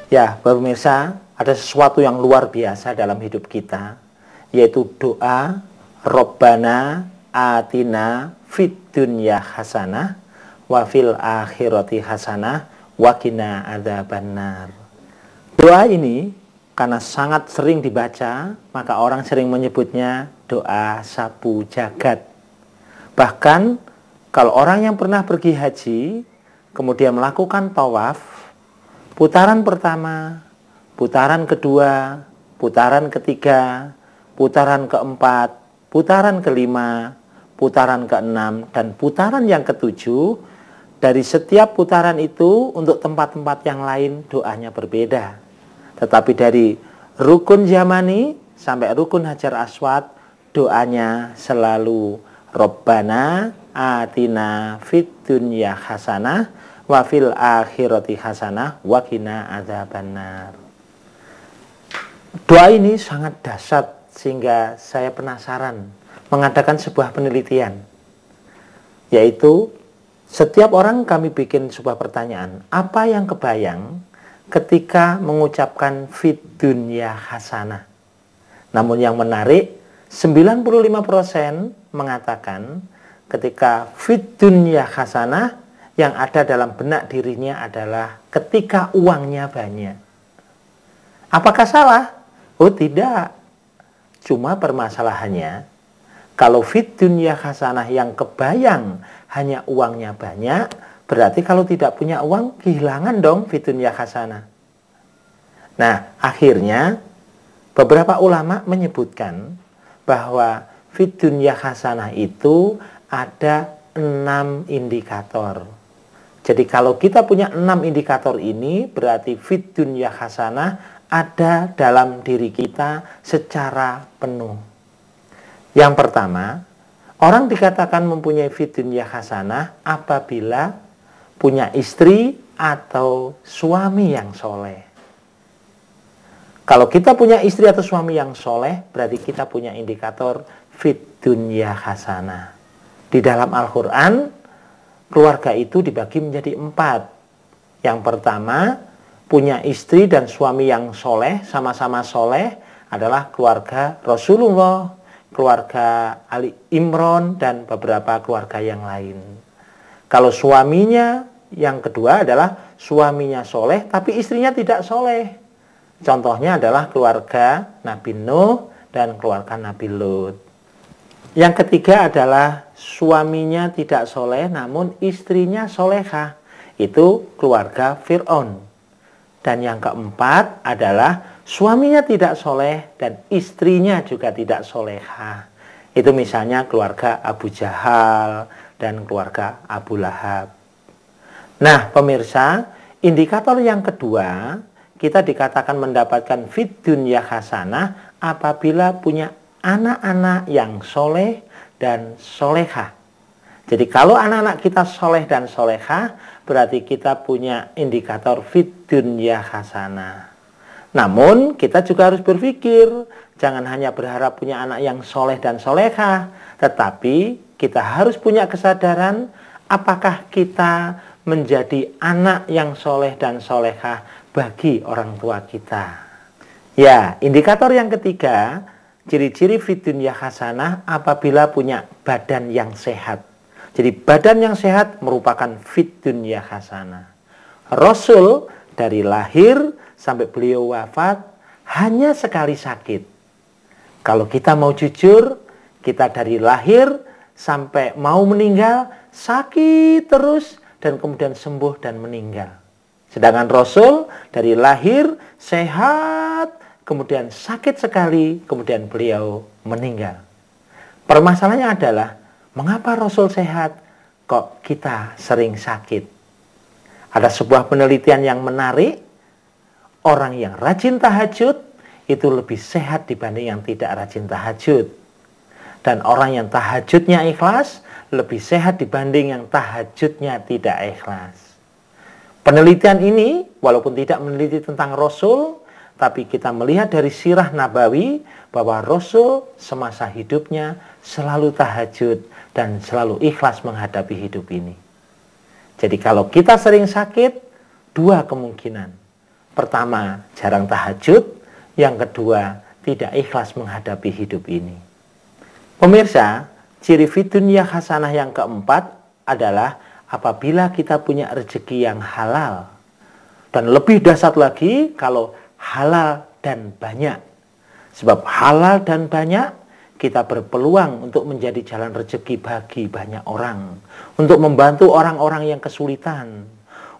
Ya, pemirsa, ada sesuatu yang luar biasa dalam hidup kita, yaitu doa Rabbana atina fid dunya hasanah wa fil akhirati hasanah wa qina adzabannar. Doa ini karena sangat sering dibaca, maka orang sering menyebutnya doa sapu jagat. Bahkan kalau orang yang pernah pergi haji kemudian melakukan tawaf, putaran pertama, putaran kedua, putaran ketiga, putaran keempat, putaran kelima, putaran keenam, dan putaran yang ketujuh, dari setiap putaran itu untuk tempat-tempat yang lain doanya berbeda. Tetapi dari rukun Yamani sampai rukun Hajar Aswad, doanya selalu Rabbana atina fid dunya hasanah wa fil akhirati hasanah wa qina adzabannar. Doa ini sangat dahsyat sehingga saya penasaran mengadakan sebuah penelitian, yaitu setiap orang kami bikin sebuah pertanyaan, apa yang kebayang ketika mengucapkan fid dunya hasanah. Namun yang menarik, 95% mengatakan ketika fid dunya hasanah yang ada dalam benak dirinya adalah ketika uangnya banyak. Apakah salah? Oh tidak. Cuma permasalahannya, kalau fid dunya hasanah yang kebayang hanya uangnya banyak, berarti kalau tidak punya uang, kehilangan dong fid dunya hasanah. Nah, akhirnya beberapa ulama menyebutkan bahwa fid dunya hasanah itu ada 6 indikator. Jadi kalau kita punya 6 indikator ini, berarti fid dunya hasanah ada dalam diri kita secara penuh. Yang pertama, orang dikatakan mempunyai fid dunya hasanah apabila punya istri atau suami yang soleh. Kalau kita punya istri atau suami yang soleh, berarti kita punya indikator fid dunya hasanah. Di dalam Al-Quran, keluarga itu dibagi menjadi 4. Yang pertama, punya istri dan suami yang soleh, sama-sama soleh, adalah keluarga Rasulullah, keluarga Ali Imran, dan beberapa keluarga yang lain. Kalau suaminya, yang kedua adalah suaminya soleh, tapi istrinya tidak soleh. Contohnya adalah keluarga Nabi Nuh dan keluarga Nabi Lut. Yang ketiga adalah suaminya tidak soleh namun istrinya solehah. Itu keluarga Fir'aun. Dan yang keempat adalah suaminya tidak soleh dan istrinya juga tidak solehah. Itu misalnya keluarga Abu Jahal dan keluarga Abu Lahab. Nah pemirsa, indikator yang kedua, kita dikatakan mendapatkan fid dunya hasanah apabila punya anak-anak yang soleh dan solehah. Jadi kalau anak-anak kita soleh dan solehah, berarti kita punya indikator fid dunya hasanah. Namun kita juga harus berpikir, jangan hanya berharap punya anak yang soleh dan solehah, tetapi kita harus punya kesadaran apakah kita menjadi anak yang soleh dan solehah bagi orang tua kita. Ya, indikator yang ketiga, ciri-ciri fid dunya hasanah apabila punya badan yang sehat. Jadi badan yang sehat merupakan fid dunya hasanah. Rasul dari lahir sampai beliau wafat hanya sekali sakit. Kalau kita mau jujur, kita dari lahir sampai mau meninggal sakit terus dan kemudian sembuh dan meninggal. Sedangkan Rasul dari lahir sehat, kemudian sakit sekali, kemudian beliau meninggal. Permasalahannya adalah, mengapa Rasul sehat, kok kita sering sakit? Ada sebuah penelitian yang menarik, orang yang rajin tahajud itu lebih sehat dibanding yang tidak rajin tahajud. Dan orang yang tahajudnya ikhlas lebih sehat dibanding yang tahajudnya tidak ikhlas. Penelitian ini, walaupun tidak meneliti tentang Rasul, tapi kita melihat dari sirah Nabawi bahwa Rasul semasa hidupnya selalu tahajud dan selalu ikhlas menghadapi hidup ini. Jadi kalau kita sering sakit, dua kemungkinan. Pertama, jarang tahajud. Yang kedua, tidak ikhlas menghadapi hidup ini. Pemirsa, ciri fid dunya hasanah yang keempat adalah apabila kita punya rezeki yang halal. Dan lebih dahsyat lagi kalau halal dan banyak. Sebab halal dan banyak, kita berpeluang untuk menjadi jalan rezeki bagi banyak orang. Untuk membantu orang-orang yang kesulitan.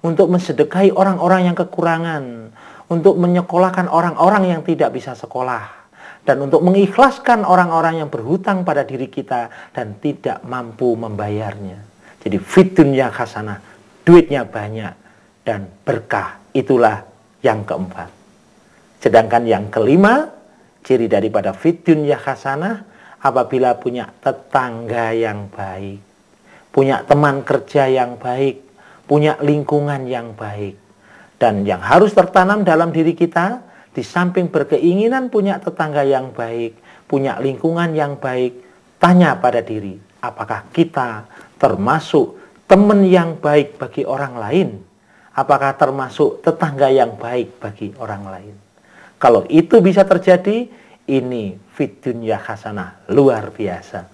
Untuk mensedekahi orang-orang yang kekurangan. Untuk menyekolahkan orang-orang yang tidak bisa sekolah. Dan untuk mengikhlaskan orang-orang yang berhutang pada diri kita dan tidak mampu membayarnya. Jadi fid dunya hasanah, duitnya banyak dan berkah, itulah yang keempat. Sedangkan yang kelima, ciri daripada fid dunya hasanah, apabila punya tetangga yang baik, punya teman kerja yang baik, punya lingkungan yang baik. Dan yang harus tertanam dalam diri kita, di samping berkeinginan punya tetangga yang baik, punya lingkungan yang baik, tanya pada diri, apakah kita termasuk teman yang baik bagi orang lain? Apakah termasuk tetangga yang baik bagi orang lain? Kalau itu bisa terjadi, ini fid dunya hasanah, luar biasa.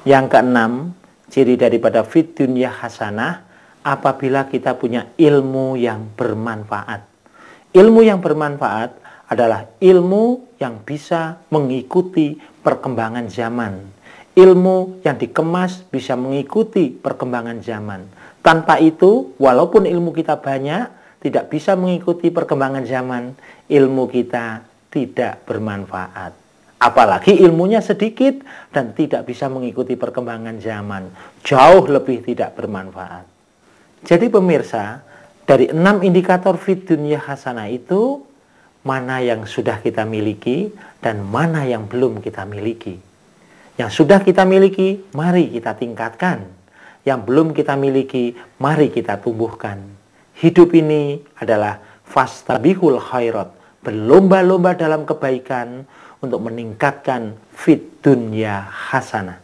Yang keenam, ciri daripada fid dunya hasanah, apabila kita punya ilmu yang bermanfaat. Ilmu yang bermanfaat adalah ilmu yang bisa mengikuti perkembangan zaman. Ilmu yang dikemas bisa mengikuti perkembangan zaman. Tanpa itu, walaupun ilmu kita banyak, tidak bisa mengikuti perkembangan zaman, ilmu kita tidak bermanfaat. Apalagi ilmunya sedikit dan tidak bisa mengikuti perkembangan zaman, jauh lebih tidak bermanfaat. Jadi pemirsa, dari 6 indikator fid dunya hasanah itu, mana yang sudah kita miliki dan mana yang belum kita miliki. Yang sudah kita miliki, mari kita tingkatkan. Yang belum kita miliki, mari kita tumbuhkan. Hidup ini adalah fastabiqul khairat, berlomba-lomba dalam kebaikan untuk meningkatkan fid dunya hasanah.